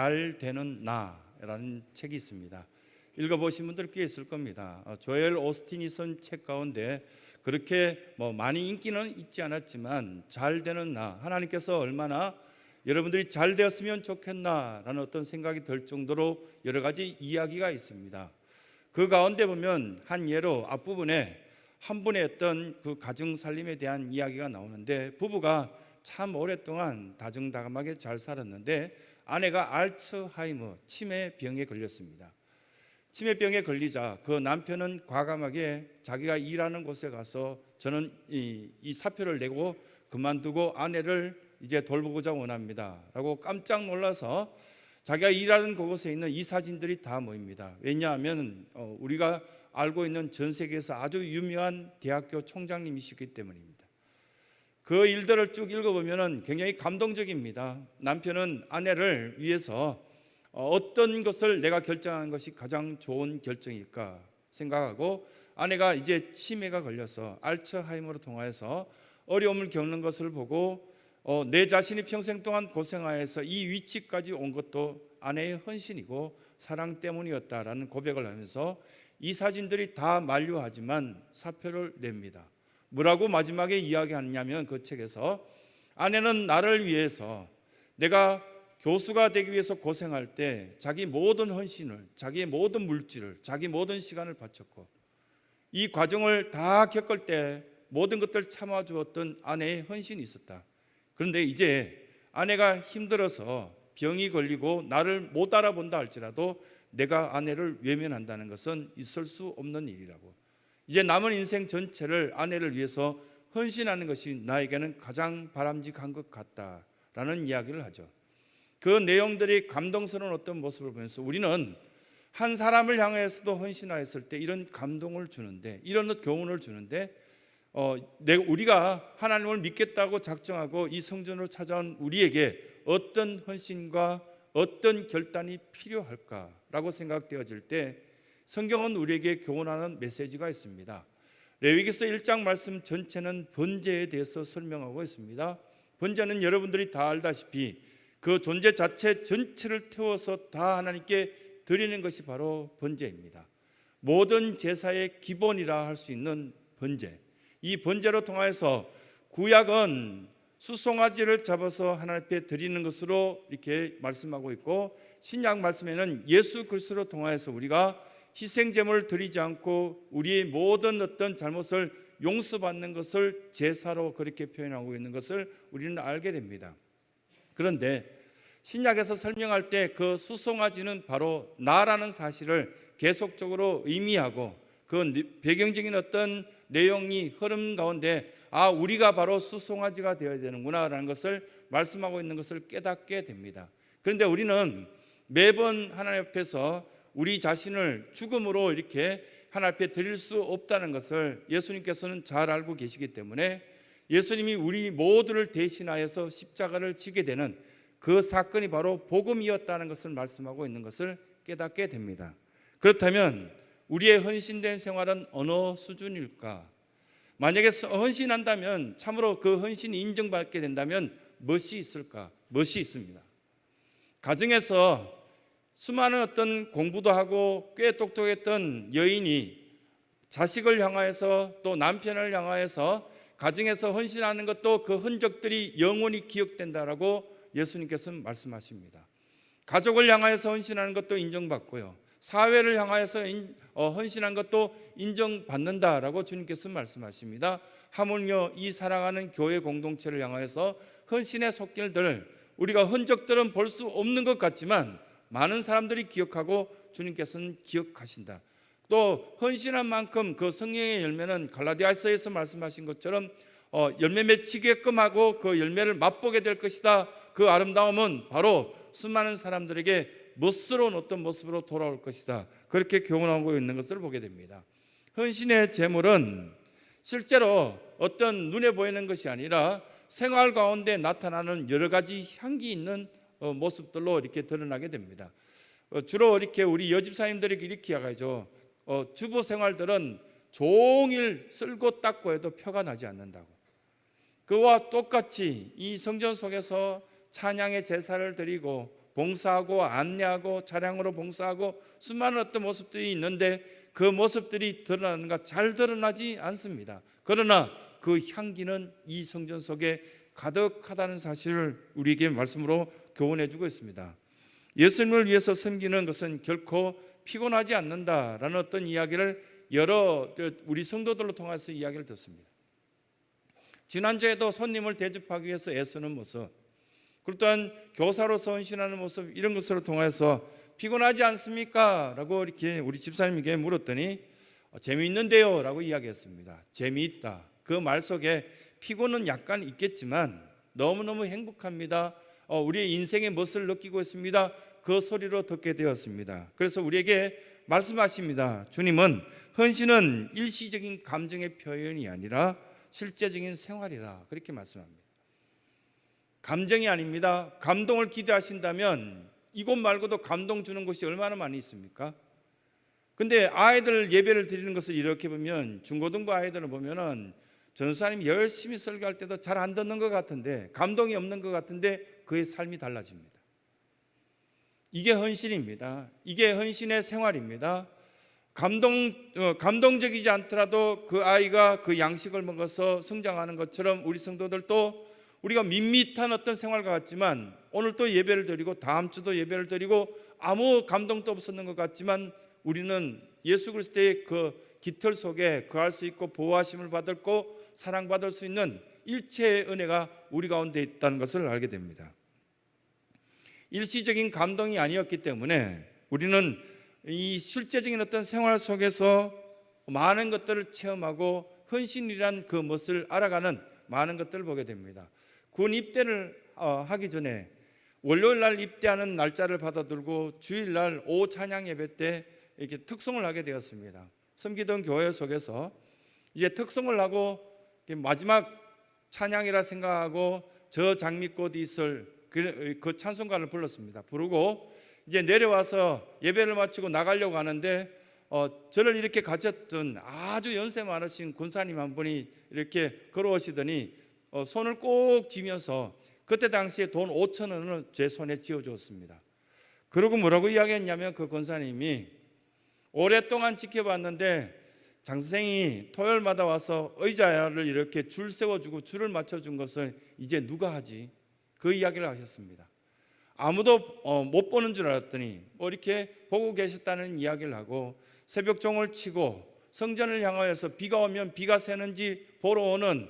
잘 되는 나라는 책이 있습니다. 읽어보신 분들 꽤 있을 겁니다. 조엘 오스틴이 쓴 책 가운데 그렇게 많이 인기는 있지 않았지만 잘 되는 나, 하나님께서 얼마나 여러분들이 잘 되었으면 좋겠나라는 어떤 생각이 들 정도로 여러 가지 이야기가 있습니다. 그 가운데 보면 한 예로 앞부분에 한 분의 어떤 그 가정 살림에 대한 이야기가 나오는데, 부부가 참 오랫동안 다정다감하게 잘 살았는데 아내가 알츠하이머 치매병에 걸렸습니다. 치매병에 걸리자 그 남편은 과감하게 자기가 일하는 곳에 가서 저는 이 사표를 내고 그만두고 아내를 이제 돌보고자 원합니다 라고 깜짝 놀라서 자기가 일하는 그곳에 있는 이사진들이 다 모입니다. 왜냐하면 우리가 알고 있는 전 세계에서 아주 유명한 대학교 총장님이시기 때문입니다. 그 일들을 쭉 읽어보면 굉장히 감동적입니다. 남편은 아내를 위해서 어떤 것을 내가 결정한 것이 가장 좋은 결정일까 생각하고, 아내가 이제 치매가 걸려서 알츠하이머로 통하여서 어려움을 겪는 것을 보고 내 자신이 평생 동안 고생하여서 이 위치까지 온 것도 아내의 헌신이고 사랑 때문이었다라는 고백을 하면서 이사진들이 다 만류하지만 사표를 냅니다. 뭐라고 마지막에 이야기하냐면, 그 책에서 아내는 나를 위해서, 내가 교수가 되기 위해서 고생할 때 자기 모든 헌신을, 자기의 모든 물질을, 자기 모든 시간을 바쳤고 이 과정을 다 겪을 때 모든 것들을 참아주었던 아내의 헌신이 있었다. 그런데 이제 아내가 힘들어서 병이 걸리고 나를 못 알아본다 할지라도 내가 아내를 외면한다는 것은 있을 수 없는 일이라고, 이제 남은 인생 전체를 아내를 위해서 헌신하는 것이 나에게는 가장 바람직한 것 같다라는 이야기를 하죠. 그 내용들이 감동스러운 어떤 모습을 보면서 우리는 한 사람을 향해서도 헌신하였을 때 이런 감동을 주는데, 이런 교훈을 주는데, 우리가 하나님을 믿겠다고 작정하고 이 성전으로 찾아온 우리에게 어떤 헌신과 어떤 결단이 필요할까라고 생각되어질 때 성경은 우리에게 교훈하는 메시지가 있습니다. 레위기서 1장 말씀 전체는 번제에 대해서 설명하고 있습니다. 번제는 여러분들이 다 알다시피 그 존재 자체 전체를 태워서 다 하나님께 드리는 것이 바로 번제입니다. 모든 제사의 기본이라 할 수 있는 번제, 이 번제로 통하여서 구약은 수송아지를 잡아서 하나님 앞에 드리는 것으로 이렇게 말씀하고 있고, 신약 말씀에는 예수 그리스도로 통하여서 우리가 희생제물을 드리지 않고 우리의 모든 어떤 잘못을 용서받는 것을 제사로 그렇게 표현하고 있는 것을 우리는 알게 됩니다. 그런데 신약에서 설명할 때 그 수송아지는 바로 나라는 사실을 계속적으로 의미하고, 그 배경적인 어떤 내용이 흐름 가운데 우리가 바로 수송아지가 되어야 되는구나 라는 것을 말씀하고 있는 것을 깨닫게 됩니다. 그런데 우리는 매번 하나님 앞에서 우리 자신을 죽음으로 이렇게 하나님 앞에 드릴 수 없다는 것을 예수님께서는 잘 알고 계시기 때문에 예수님이 우리 모두를 대신하여서 십자가를 지게 되는 그 사건이 바로 복음이었다는 것을 말씀하고 있는 것을 깨닫게 됩니다. 그렇다면 우리의 헌신된 생활은 어느 수준일까? 만약에 헌신한다면, 참으로 그 헌신이 인정받게 된다면 무엇이 있을까? 무엇이 있습니다. 가정에서 수많은 어떤 공부도 하고 꽤 똑똑했던 여인이 자식을 향하여서 또 남편을 향하여서 가정에서 헌신하는 것도 그 흔적들이 영원히 기억된다라고 예수님께서는 말씀하십니다. 가족을 향하여서 헌신하는 것도 인정받고요, 사회를 향하여서 헌신한 것도 인정받는다라고 주님께서 말씀하십니다. 하물며 이 사랑하는 교회 공동체를 향하여서 헌신의 손길들, 우리가 흔적들은 볼 수 없는 것 같지만 많은 사람들이 기억하고 주님께서는 기억하신다. 또 헌신한 만큼 그 성령의 열매는 갈라디아서에서 말씀하신 것처럼 열매 맺히게끔 하고 그 열매를 맛보게 될 것이다. 그 아름다움은 바로 수많은 사람들에게 멋스러운 어떤 모습으로 돌아올 것이다. 그렇게 교훈하고 있는 것을 보게 됩니다. 헌신의 제물은 실제로 어떤 눈에 보이는 것이 아니라 생활 가운데 나타나는 여러 가지 향기 있는 모습들로 이렇게 드러나게 됩니다. 주로 이렇게 우리 여집사님들에게 이렇게 이야기하죠. 주부 생활들은 종일 쓸고 닦고 해도 표가 나지 않는다고. 그와 똑같이 이 성전 속에서 찬양의 제사를 드리고 봉사하고 안내하고 차량으로 봉사하고 수많은 어떤 모습들이 있는데 그 모습들이 드러나는가? 잘 드러나지 않습니다. 그러나 그 향기는 이 성전 속에 가득하다는 사실을 우리에게 말씀으로 교훈해 주고 있습니다. 예수님을 위해서 섬기는 것은 결코 피곤하지 않는다라는 어떤 이야기를 여러 우리 성도들로 통해서 이야기를 듣습니다. 지난주에도 손님을 대접하기 위해서 애쓰는 모습, 그리고 또한 교사로서 헌신하는 모습, 이런 것으로 통해서 피곤하지 않습니까? 라고 이렇게 우리 집사님에게 물었더니 재미있는데요 라고 이야기했습니다. 재미있다. 그 말 속에 피곤은 약간 있겠지만 너무너무 행복합니다. 우리의 인생의 멋을 느끼고 있습니다. 그 소리로 듣게 되었습니다. 그래서 우리에게 말씀하십니다. 주님은 헌신은 일시적인 감정의 표현이 아니라 실제적인 생활이라, 그렇게 말씀합니다. 감정이 아닙니다. 감동을 기대하신다면 이곳 말고도 감동 주는 곳이 얼마나 많이 있습니까? 근데 아이들 예배를 드리는 것을 이렇게 보면, 중고등부 아이들을 보면은 전도사님이 열심히 설교할 때도 잘 안 듣는 것 같은데, 감동이 없는 것 같은데 그의 삶이 달라집니다. 이게 헌신입니다. 이게 헌신의 생활입니다. 감동적이지 않더라도 그 아이가 그 양식을 먹어서 성장하는 것처럼 우리 성도들도 우리가 밋밋한 어떤 생활과 같지만 오늘 또 예배를 드리고 다음 주도 예배를 드리고 아무 감동도 없었는 것 같지만 우리는 예수 그리스도의 그 깃털 속에 거할 수 있고 보호하심을 받고 사랑받을 수 있는 일체의 은혜가 우리 가운데 있다는 것을 알게 됩니다. 일시적인 감동이 아니었기 때문에 우리는 이 실제적인 어떤 생활 속에서 많은 것들을 체험하고 헌신이란 그 멋을 알아가는 많은 것들을 보게 됩니다. 군 입대를 하기 전에 월요일 날 입대하는 날짜를 받아들고 주일날 오후 찬양 예배 때 이렇게 특송을 하게 되었습니다. 섬기던 교회 속에서 이제 특송을 하고 마지막 찬양이라 생각하고 저 장미꽃 있을 그 찬송가를 불렀습니다. 부르고 이제 내려와서 예배를 마치고 나가려고 하는데 저를 이렇게 가졌던 아주 연세 많으신 군사님 한 분이 이렇게 걸어오시더니 손을 꼭 쥐면서 그때 당시에 돈 5천 원을 제 손에 쥐어주었습니다. 그러고 뭐라고 이야기했냐면 그 권사님이 오랫동안 지켜봤는데 장 선생이 토요일마다 와서 의자를 이렇게 줄 세워주고 줄을 맞춰준 것을 이제 누가 하지? 그 이야기를 하셨습니다. 아무도 못 보는 줄 알았더니 이렇게 보고 계셨다는 이야기를 하고 새벽종을 치고 성전을 향하여서 비가 오면 비가 새는지 보러 오는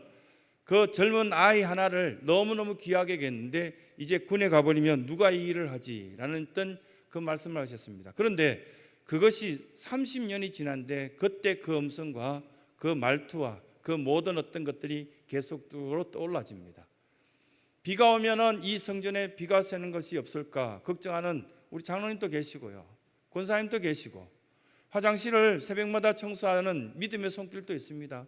그 젊은 아이 하나를 너무너무 귀하게 여겼는데 이제 군에 가버리면 누가 이 일을 하지? 라는 어떤 그 말씀을 하셨습니다. 그런데 그것이 30년이 지난데 그때 그 음성과 그 말투와 그 모든 어떤 것들이 계속적으로 떠올라집니다. 비가 오면은 이 성전에 비가 새는 것이 없을까 걱정하는 우리 장로님도 계시고요, 권사님도 계시고, 화장실을 새벽마다 청소하는 믿음의 손길도 있습니다.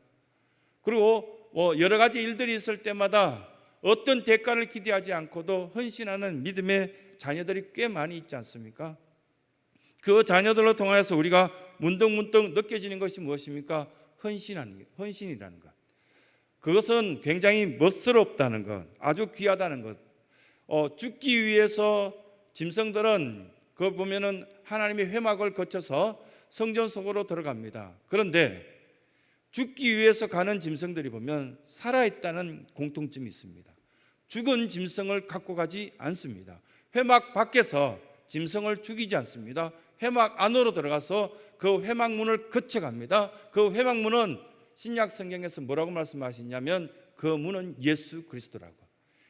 그리고 여러 가지 일들이 있을 때마다 어떤 대가를 기대하지 않고도 헌신하는 믿음의 자녀들이 꽤 많이 있지 않습니까? 그 자녀들로 통해서 우리가 문득문득 느껴지는 것이 무엇입니까? 헌신이라는 것. 그것은 굉장히 멋스럽다는 것, 아주 귀하다는 것. 죽기 위해서 짐승들은 그거 보면은 하나님의 회막을 거쳐서 성전 속으로 들어갑니다. 그런데 죽기 위해서 가는 짐승들이 보면 살아있다는 공통점이 있습니다. 죽은 짐승을 갖고 가지 않습니다. 회막 밖에서 짐승을 죽이지 않습니다. 회막 안으로 들어가서 그 회막문을 거쳐갑니다. 그 회막문은 신약 성경에서 뭐라고 말씀하시냐면 그 문은 예수 그리스도라고.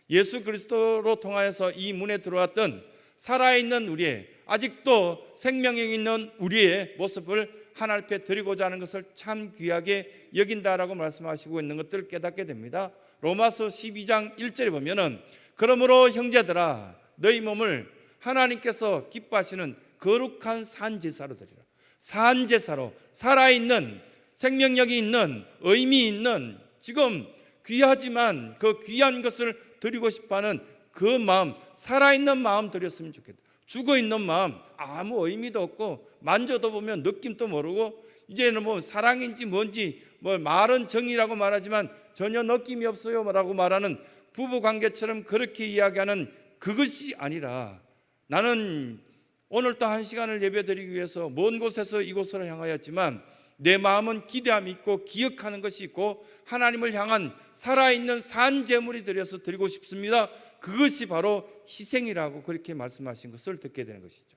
예수 그리스도로 통하여서 이 문에 들어왔던 살아있는 우리의, 아직도 생명력 있는 우리의 모습을 하나님 앞에 드리고자 하는 것을 참 귀하게 여긴다라고 말씀하시고 있는 것들을 깨닫게 됩니다. 로마서 12장 1절에 보면은 그러므로 형제들아 너희 몸을 하나님께서 기뻐하시는 거룩한 산제사로 드리라. 산제사로 살아있는 생명력이 있는 의미 있는 지금 귀하지만 그 귀한 것을 드리고 싶어하는 그 마음, 살아있는 마음 드렸으면 좋겠다. 죽어있는 마음 아무 의미도 없고 만져도 보면 느낌도 모르고 이제는 뭐 사랑인지 뭔지 뭐 말은 정이라고 말하지만 전혀 느낌이 없어요 라고 말하는 부부관계처럼 그렇게 이야기하는 그것이 아니라 나는 오늘도 한 시간을 예배드리기 위해서 먼 곳에서 이곳으로 향하였지만 내 마음은 기대함이 있고 기억하는 것이 있고 하나님을 향한 살아있는 산 제물이 되어서 드리고 싶습니다. 그것이 바로 희생이라고 그렇게 말씀하신 것을 듣게 되는 것이죠.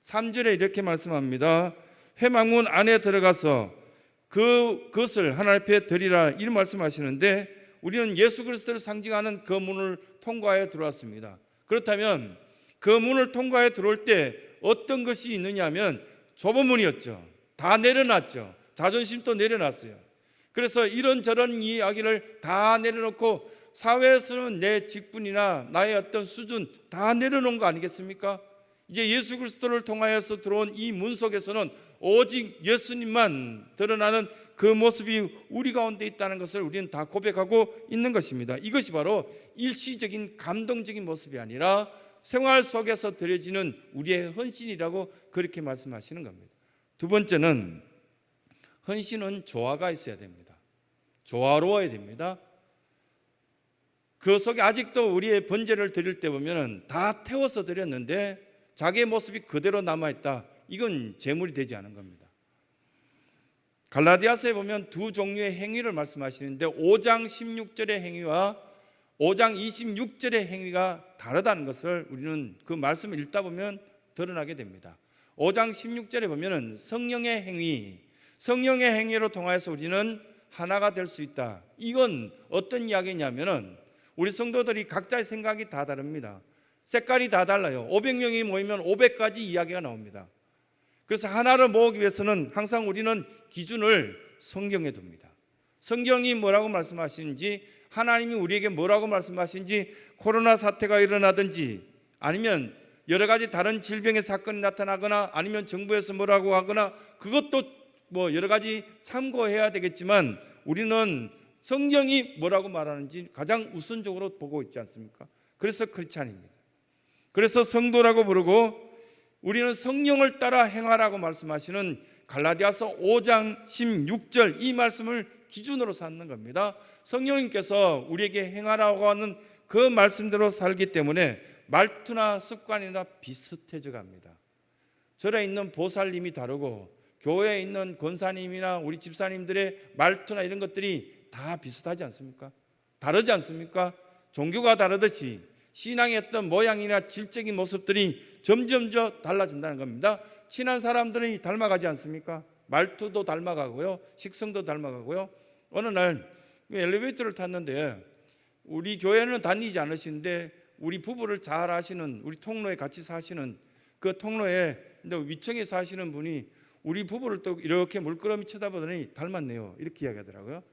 3절에 이렇게 말씀합니다. 회막문 안에 들어가서 그것을 하나님 앞에 드리라, 이런 말씀하시는데 우리는 예수 그리스도를 상징하는 그 문을 통과해 들어왔습니다. 그렇다면 그 문을 통과해 들어올 때 어떤 것이 있느냐 하면 좁은 문이었죠. 다 내려놨죠. 자존심도 내려놨어요. 그래서 이런저런 이야기를 다 내려놓고 사회에서는 내 직분이나 나의 어떤 수준 다 내려놓은 거 아니겠습니까? 이제 예수 그리스도를 통하여서 들어온 이 문 속에서는 오직 예수님만 드러나는 그 모습이 우리 가운데 있다는 것을 우리는 다 고백하고 있는 것입니다. 이것이 바로 일시적인 감동적인 모습이 아니라 생활 속에서 드려지는 우리의 헌신이라고 그렇게 말씀하시는 겁니다. 두 번째는 헌신은 조화가 있어야 됩니다. 조화로워야 됩니다. 그 속에 아직도 우리의 번제를 드릴 때 보면 다 태워서 드렸는데 자기의 모습이 그대로 남아있다. 이건 제물이 되지 않은 겁니다. 갈라디아서에 보면 두 종류의 행위를 말씀하시는데 5장 16절의 행위와 5장 26절의 행위가 다르다는 것을 우리는 그 말씀을 읽다 보면 드러나게 됩니다. 5장 16절에 보면 성령의 행위, 성령의 행위로 통하여서 우리는 하나가 될 수 있다. 이건 어떤 이야기냐면은 우리 성도들이 각자의 생각이 다 다릅니다. 색깔이 다 달라요. 500명이 모이면 500가지 이야기가 나옵니다. 그래서 하나를 모으기 위해서는 항상 우리는 기준을 성경에 둡니다. 성경이 뭐라고 말씀하시는지, 하나님이 우리에게 뭐라고 말씀하시는지, 코로나 사태가 일어나든지 아니면 여러 가지 다른 질병의 사건이 나타나거나 아니면 정부에서 뭐라고 하거나 그것도 뭐 여러 가지 참고해야 되겠지만 우리는 성경이 뭐라고 말하는지 가장 우선적으로 보고 있지 않습니까? 그래서 크리스찬입니다. 그래서 성도라고 부르고 우리는 성령을 따라 행하라고 말씀하시는 갈라디아서 5장 16절 이 말씀을 기준으로 삼는 겁니다. 성령님께서 우리에게 행하라고 하는 그 말씀대로 살기 때문에 말투나 습관이나 비슷해져 갑니다. 절에 있는 보살님이 다르고 교회에 있는 권사님이나 우리 집사님들의 말투나 이런 것들이 다 비슷하지 않습니까? 다르지 않습니까? 종교가 다르듯이 신앙의 어떤 모양이나 질적인 모습들이 점점 달라진다는 겁니다. 친한 사람들이 닮아가지 않습니까? 말투도 닮아가고요, 식성도 닮아가고요. 어느 날 엘리베이터를 탔는데 우리 교회는 다니지 않으시는데 우리 부부를 잘 아시는, 우리 통로에 같이 사시는 그 통로에 위층에 사시는 분이 우리 부부를 또 이렇게 물끄러미 쳐다보더니 닮았네요, 이렇게 이야기하더라고요.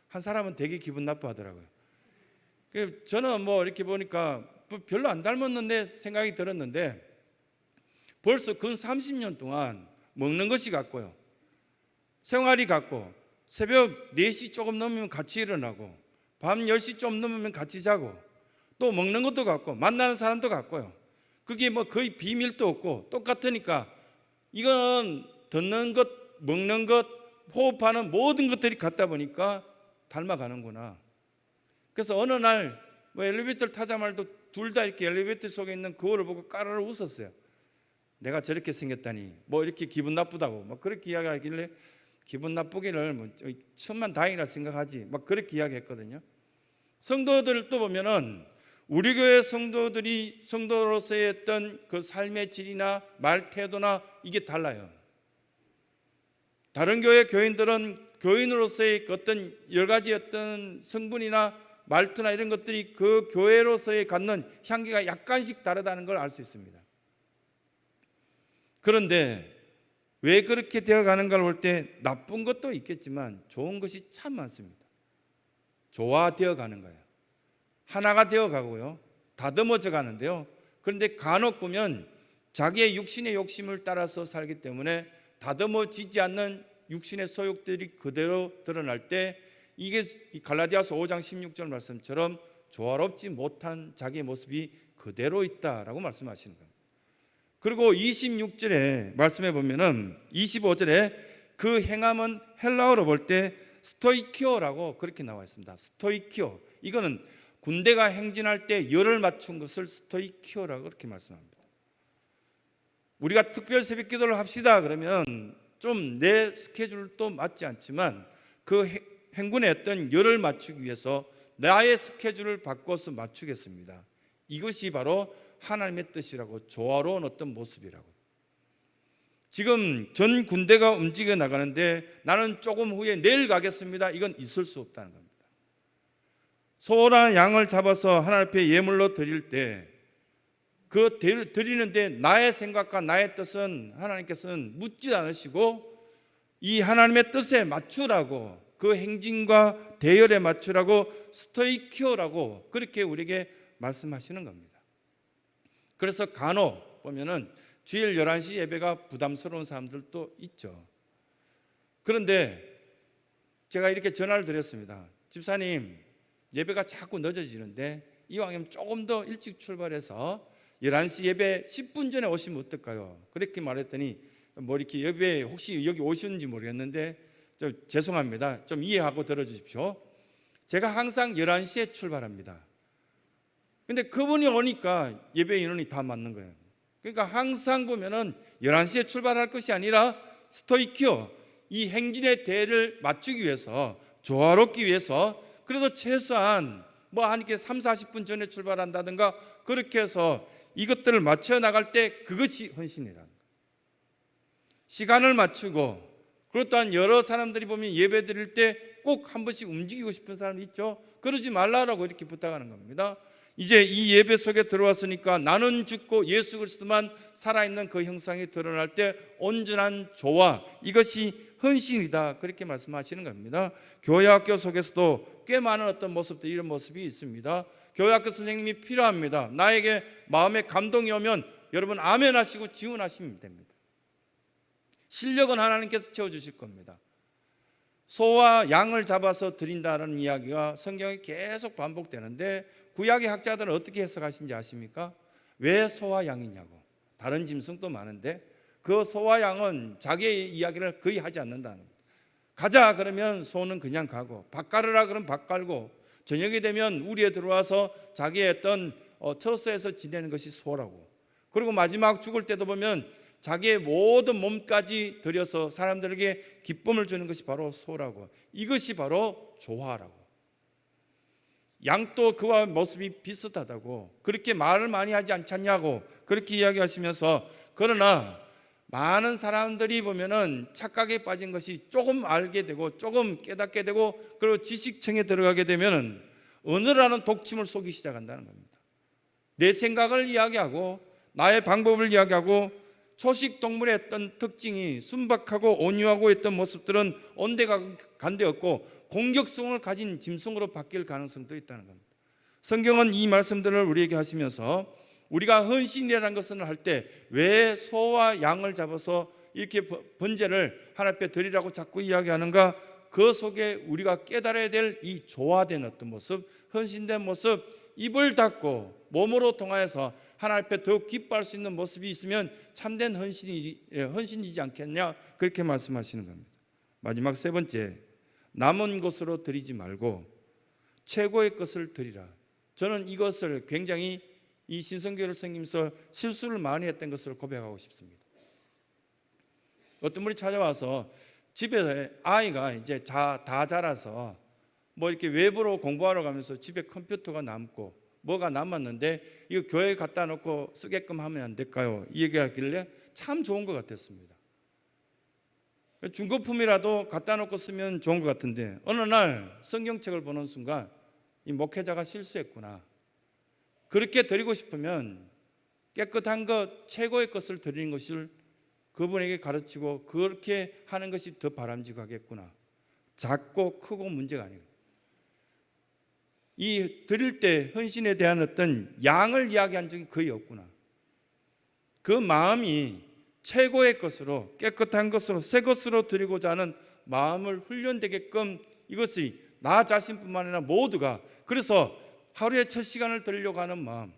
한 사람은 되게 기분 나빠하더라고요. 저는 뭐 이렇게 보니까 별로 안 닮았는데 생각이 들었는데 벌써 근 30년 동안 먹는 것이 같고요, 생활이 같고, 새벽 4시 조금 넘으면 같이 일어나고 밤 10시 좀 넘으면 같이 자고 또 먹는 것도 같고 만나는 사람도 같고요. 그게 뭐 거의 비밀도 없고 똑같으니까 이건 듣는 것, 먹는 것, 호흡하는 모든 것들이 같다 보니까 닮아가는구나. 그래서 어느 날 뭐 엘리베이터를 타자마자 둘 다 이렇게 엘리베이터 속에 있는 거울을 보고 까르르 웃었어요. 내가 저렇게 생겼다니 뭐 이렇게 기분 나쁘다고 막 그렇게 이야기하길래 기분 나쁘기를 뭐 천만 다행이라 생각하지 막 그렇게 이야기했거든요. 성도들을 또 보면은 우리 교회 성도들이 성도로서의 어떤 그 삶의 질이나 말 태도나 이게 달라요. 다른 교회 교인들은 교인으로서의 어떤 여러 가지 어떤 성분이나 말투나 이런 것들이 그 교회로서의 갖는 향기가 약간씩 다르다는 걸 알 수 있습니다. 그런데 왜 그렇게 되어가는가를 볼 때 나쁜 것도 있겠지만 좋은 것이 참 많습니다. 조화되어 가는 거예요. 하나가 되어 가고요, 다듬어져 가는데요. 그런데 간혹 보면 자기의 육신의 욕심을 따라서 살기 때문에 다듬어지지 않는 육신의 소욕들이 그대로 드러날 때 이게 갈라디아서 5장 16절 말씀처럼 조화롭지 못한 자기의 모습이 그대로 있다라고 말씀하시는 겁니다. 그리고 26절에 말씀해 보면은 25절에 그 행함은 헬라어로 볼 때 스토이키오라고 그렇게 나와 있습니다. 스토이키오, 이거는 군대가 행진할 때 열을 맞춘 것을 스토이키오라고 그렇게 말씀합니다. 우리가 특별 새벽 기도를 합시다 그러면 좀 내 스케줄도 맞지 않지만 그 행군의 어떤 열을 맞추기 위해서 나의 스케줄을 바꿔서 맞추겠습니다. 이것이 바로 하나님의 뜻이라고, 조화로운 어떤 모습이라고. 지금 전 군대가 움직여 나가는데 나는 조금 후에 내일 가겠습니다, 이건 있을 수 없다는 겁니다. 소나 양을 잡아서 하나님 앞에 예물로 드릴 때 그 드리는데 나의 생각과 나의 뜻은 하나님께서는 묻지 않으시고 이 하나님의 뜻에 맞추라고, 그 행진과 대열에 맞추라고, 스토이키오라고 그렇게 우리에게 말씀하시는 겁니다. 그래서 간혹 보면은 주일 11시 예배가 부담스러운 사람들도 있죠. 그런데 제가 이렇게 전화를 드렸습니다. 집사님, 예배가 자꾸 늦어지는데 이왕이면 조금 더 일찍 출발해서 11시 예배 10분 전에 오시면 어떨까요? 그렇게 말했더니 뭐 이렇게 예배 혹시 여기 오셨는지 모르겠는데 죄송합니다, 좀 이해하고 들어주십시오. 제가 항상 11시에 출발합니다. 근데 그분이 오니까 예배 인원이 다 맞는 거예요. 그러니까 항상 보면은 11시에 출발할 것이 아니라 스토이키오, 이 행진의 대를 맞추기 위해서, 조화롭기 위해서 그래도 최소한 뭐 한 3, 40분 전에 출발한다든가 그렇게 해서 이것들을 맞춰 나갈 때 그것이 헌신이라는 거예요. 시간을 맞추고, 그리고 또한 여러 사람들이 보면 예배 드릴 때 꼭 한 번씩 움직이고 싶은 사람이 있죠. 그러지 말라라고 이렇게 부탁하는 겁니다. 이제 이 예배 속에 들어왔으니까 나는 죽고 예수 그리스도만 살아있는 그 형상이 드러날 때 온전한 조화, 이것이 헌신이다, 그렇게 말씀하시는 겁니다. 교회학교 속에서도 꽤 많은 어떤 모습들, 이런 모습이 있습니다. 교회학교 선생님이 필요합니다. 나에게 마음에 감동이 오면 여러분 아멘 하시고 지원하시면 됩니다. 실력은 하나님께서 채워주실 겁니다. 소와 양을 잡아서 드린다는 이야기가 성경에 계속 반복되는데 구약의 학자들은 어떻게 해석하신지 아십니까? 왜 소와 양이냐고. 다른 짐승도 많은데 그 소와 양은 자기의 이야기를 거의 하지 않는다는 거예요. 가자 그러면 소는 그냥 가고, 밥 깔으라 그러면 밥 깔고, 저녁이 되면 우리에 들어와서 자기의 어떤 처소에서 지내는 것이 소라고. 그리고 마지막 죽을 때도 보면 자기의 모든 몸까지 들여서 사람들에게 기쁨을 주는 것이 바로 소라고. 이것이 바로 조화라고. 양도 그와 모습이 비슷하다고, 그렇게 말을 많이 하지 않잖냐고 그렇게 이야기하시면서, 그러나 많은 사람들이 보면은 착각에 빠진 것이 조금 알게 되고 조금 깨닫게 되고 그리고 지식층에 들어가게 되면은 어느라는 독침을 쏘기 시작한다는 겁니다. 내 생각을 이야기하고 나의 방법을 이야기하고, 초식 동물의 어떤 특징이 순박하고 온유하고 했던 모습들은 온데간데 없고 공격성을 가진 짐승으로 바뀔 가능성도 있다는 겁니다. 성경은 이 말씀들을 우리에게 하시면서 우리가 헌신이라는 것을 할 때 왜 소와 양을 잡아서 이렇게 번제를 하나님 앞에 드리라고 자꾸 이야기하는가? 그 속에 우리가 깨달아야 될 이 조화된 어떤 모습, 헌신된 모습, 입을 닫고 몸으로 통하여서 하나님 앞에 더욱 기뻐할 수 있는 모습이 있으면 참된 헌신이지 않겠냐, 그렇게 말씀하시는 겁니다. 마지막 세 번째, 남은 것으로 드리지 말고 최고의 것을 드리라. 저는 이것을 굉장히 이 신성교회를 섬기면서 실수를 많이 했던 것을 고백하고 싶습니다. 어떤 분이 찾아와서 집에 아이가 이제 다 자라서 뭐 이렇게 외부로 공부하러 가면서 집에 컴퓨터가 남고 뭐가 남았는데 이거 교회에 갖다 놓고 쓰게끔 하면 안 될까요? 이 얘기하길래 참 좋은 것 같았습니다. 중고품이라도 갖다 놓고 쓰면 좋은 것 같은데 어느 날 성경책을 보는 순간 이 목회자가 실수했구나. 그렇게 드리고 싶으면 깨끗한 것, 최고의 것을 드리는 것을 그분에게 가르치고 그렇게 하는 것이 더 바람직하겠구나. 작고 크고 문제가 아니고 이 드릴 때 헌신에 대한 어떤 양을 이야기한 적이 거의 없구나. 그 마음이 최고의 것으로, 깨끗한 것으로, 새 것으로 드리고자 하는 마음을 훈련되게끔, 이것이 나 자신뿐만 아니라 모두가, 그래서 하루에 첫 시간을 드리려고 하는 마음,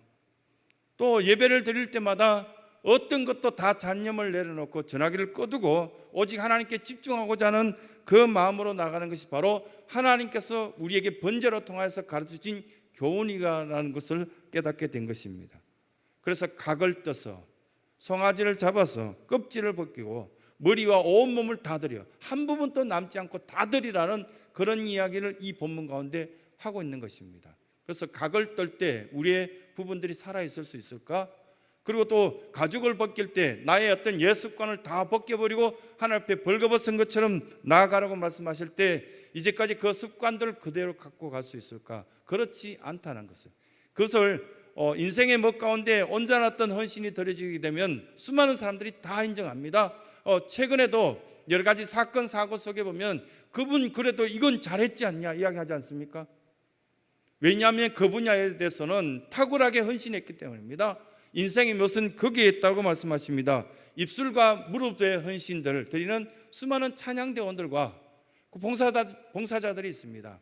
또 예배를 드릴 때마다 어떤 것도 다 잡념을 내려놓고 전화기를 꺼두고 오직 하나님께 집중하고자 하는 그 마음으로 나가는 것이 바로 하나님께서 우리에게 번제로 통하여서 가르쳐주신 교훈이라는 것을 깨닫게 된 것입니다. 그래서 각을 떠서 송아지를 잡아서 껍질을 벗기고 머리와 온몸을 다 드려 한 부분도 남지 않고 다 드리라는 그런 이야기를 이 본문 가운데 하고 있는 것입니다. 그래서 각을 떨 때 우리의 부분들이 살아있을 수 있을까? 그리고 또 가죽을 벗길 때 나의 어떤 옛 습관을 다 벗겨버리고 하나님 앞에 벌거벗은 것처럼 나아가라고 말씀하실 때 이제까지 그 습관들을 그대로 갖고 갈 수 있을까? 그렇지 않다는 것을, 그것을 인생의 목 가운데 온전한 어떤 헌신이 드려지게 되면 수많은 사람들이 다 인정합니다. 최근에도 여러 가지 사건 사고 속에 보면 그분 그래도 이건 잘했지 않냐 이야기하지 않습니까? 왜냐하면 그 분야에 대해서는 탁월하게 헌신했기 때문입니다. 인생의 묘은 거기에 있다고 말씀하십니다. 입술과 무릎의 헌신들을 드리는 수많은 찬양대원들과 봉사자들이 있습니다.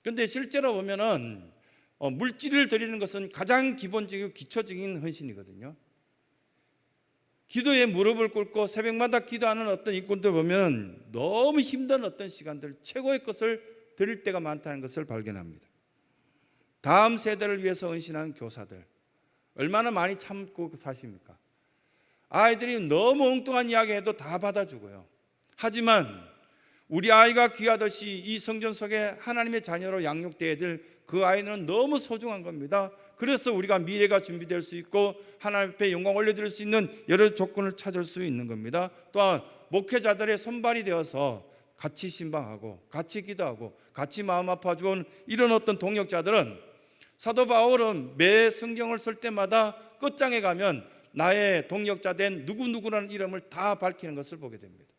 그런데 실제로 보면은 물질을 드리는 것은 가장 기본적이고 기초적인 헌신이거든요. 기도에 무릎을 꿇고 새벽마다 기도하는 어떤 일꾼들 보면 너무 힘든 어떤 시간들, 최고의 것을 드릴 때가 많다는 것을 발견합니다. 다음 세대를 위해서 헌신하는 교사들 얼마나 많이 참고 사십니까? 아이들이 너무 엉뚱한 이야기해도 다 받아주고요. 하지만 우리 아이가 귀하듯이 이 성전 속에 하나님의 자녀로 양육되어야 될 그 아이는 너무 소중한 겁니다. 그래서 우리가 미래가 준비될 수 있고 하나님 앞에 영광 올려드릴 수 있는 여러 조건을 찾을 수 있는 겁니다. 또한 목회자들의 손발이 되어서 같이 신방하고 같이 기도하고 같이 마음 아파주는 이런 어떤 동역자들은, 사도 바울은 매 성경을 쓸 때마다 끝장에 가면 나의 동역자 된 누구누구라는 이름을 다 밝히는 것을 보게 됩니다.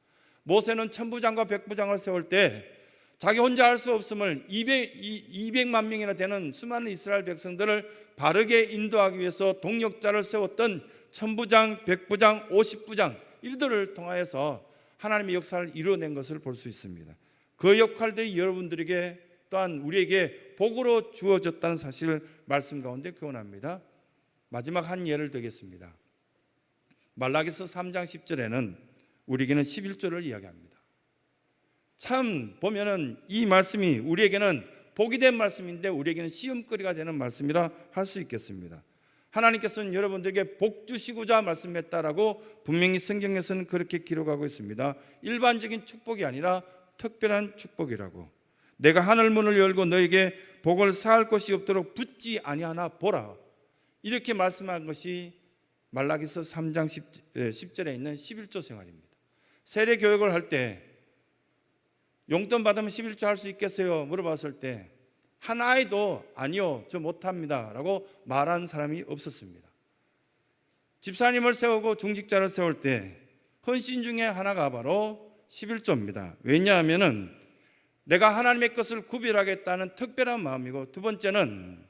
모세는 천부장과 백부장을 세울 때 자기 혼자 할 수 없음을 200만 명이나 되는 수많은 이스라엘 백성들을 바르게 인도하기 위해서 동역자를 세웠던 천부장, 백부장, 50부장 이들을 통하여서 하나님의 역사를 이루어낸 것을 볼 수 있습니다. 그 역할들이 여러분들에게 또한 우리에게 복으로 주어졌다는 사실을 말씀 가운데 교훈합니다. 마지막 한 예를 들겠습니다. 말라기서 3장 10절에는 우리에게는 11조를 이야기합니다. 참 보면은 이 말씀이 우리에게는 복이 된 말씀인데 우리에게는 시험거리가 되는 말씀이라 할 수 있겠습니다. 하나님께서는 여러분들에게 복 주시고자 말씀했다라고 분명히 성경에서는 그렇게 기록하고 있습니다. 일반적인 축복이 아니라 특별한 축복이라고. 내가 하늘 문을 열고 너에게 복을 쌓을 곳이 없도록 붙지 아니하나 보라, 이렇게 말씀한 것이 말라기서 3장 10절에 있는 11조 생활입니다. 세례 교육을 할 때 용돈 받으면 11조 할 수 있겠어요? 물어봤을 때 한 아이도 아니요, 저 못합니다 라고 말한 사람이 없었습니다. 집사님을 세우고 중직자를 세울 때 헌신 중에 하나가 바로 11조입니다. 왜냐하면 내가 하나님의 것을 구별하겠다는 특별한 마음이고, 두 번째는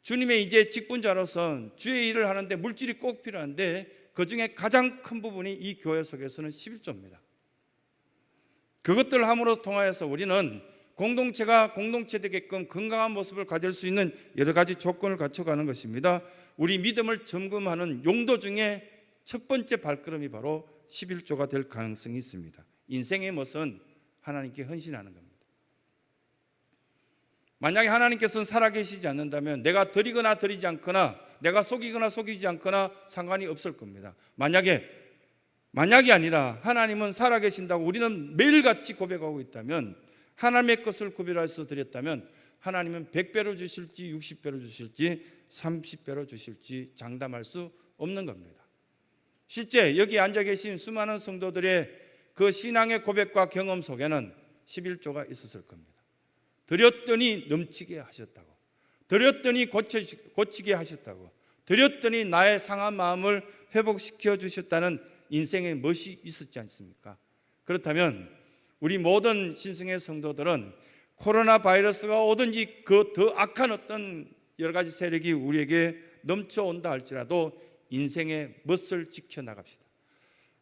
주님의 이제 직분자로서 주의 일을 하는데 물질이 꼭 필요한데 그 중에 가장 큰 부분이 이 교회 속에서는 11조입니다. 그것들을 함으로 통하여서 우리는 공동체가 공동체 되게끔 건강한 모습을 가질 수 있는 여러 가지 조건을 갖춰가는 것입니다. 우리 믿음을 점검하는 용도 중에 첫 번째 발걸음이 바로 11조가 될 가능성이 있습니다. 인생의 멋은 하나님께 헌신하는 겁니다. 만약에 하나님께서는 살아계시지 않는다면 내가 드리거나 드리지 않거나 내가 속이거나 속이지 않거나 상관이 없을 겁니다. 만약이 아니라 하나님은 살아계신다고 우리는 매일같이 고백하고 있다면, 하나님의 것을 구별해서 드렸다면 하나님은 100배로 주실지 60배로 주실지 30배로 주실지 장담할 수 없는 겁니다. 실제 여기 앉아 계신 수많은 성도들의 그 신앙의 고백과 경험 속에는 11조가 있었을 겁니다. 드렸더니 넘치게 하셨다고, 드렸더니 고치게 하셨다고, 드렸더니 나의 상한 마음을 회복시켜 주셨다는 인생의 멋이 있었지 않습니까? 그렇다면 우리 모든 신성의 성도들은 코로나 바이러스가 오든지 그 더 악한 어떤 여러 가지 세력이 우리에게 넘쳐온다 할지라도 인생의 멋을 지켜나갑시다.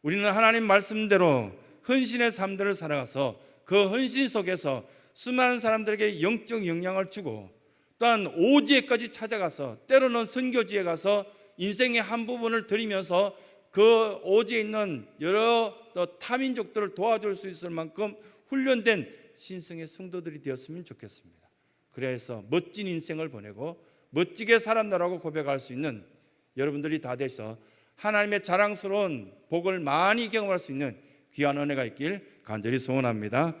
우리는 하나님 말씀대로 헌신의 삶들을 살아가서 그 헌신 속에서 수많은 사람들에게 영적 영향을 주고, 또한 오지에까지 찾아가서 때로는 선교지에 가서 인생의 한 부분을 드리면서 그 오지에 있는 여러 타민족들을 도와줄 수 있을 만큼 훈련된 신성의 성도들이 되었으면 좋겠습니다. 그래서 멋진 인생을 보내고 멋지게 살았다라고 고백할 수 있는 여러분들이 다 돼서 하나님의 자랑스러운 복을 많이 경험할 수 있는 귀한 은혜가 있길 간절히 소원합니다.